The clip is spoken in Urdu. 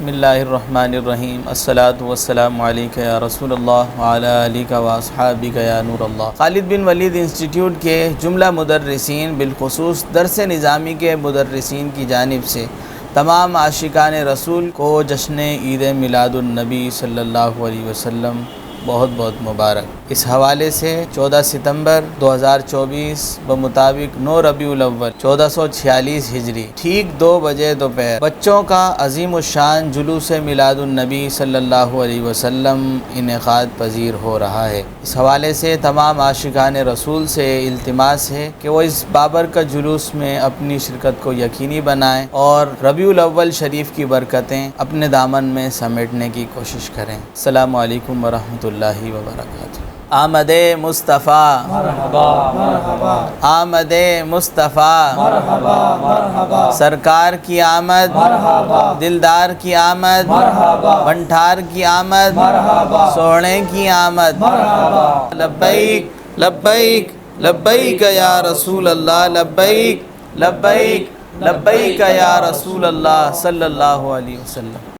بسم اللہ الرحمن الرحیم الصلاۃ والسلام علیک یا رسول اللہ وعلی آلک واصحابک یا نور اللہ۔ خالد بن ولید انسٹیٹیوٹ کے جملہ مدرسین بالخصوص درس نظامی کے مدرسین کی جانب سے تمام عاشقان رسول کو جشن عید میلاد النبی صلی اللہ علیہ وسلم بہت بہت مبارک۔ اس حوالے سے 14 ستمبر 2024 بمطابق 9 ربیع الاول 1446 ہجری ٹھیک 2 بجے دوپہر بچوں کا عظیم الشان جلوس میلاد النبی صلی اللہ علیہ وسلم انعقاد پذیر ہو رہا ہے۔ اس حوالے سے تمام عاشقان رسول سے التماس ہے کہ وہ اس بابرکت جلوس میں اپنی شرکت کو یقینی بنائیں اور ربیع الاول شریف کی برکتیں اپنے دامن میں سمیٹنے کی کوشش کریں۔ السلام علیکم ورحمۃ اللہ وبرکاتہ۔ آمد مصطفیٰ مرحبا مرحبا، آمد مصطفیٰ مرحبا مرحبا، سرکار کی آمد مرحبا، دلدار کی آمد مرحبا، بنٹھار کی آمد مرحبا، سونے کی آمد۔ مرحبا، لبیک لبیک لبیک یا رسول اللہ، لبیک لبیک لبیک یا رسول اللہ صلی اللہ علیہ وسلم۔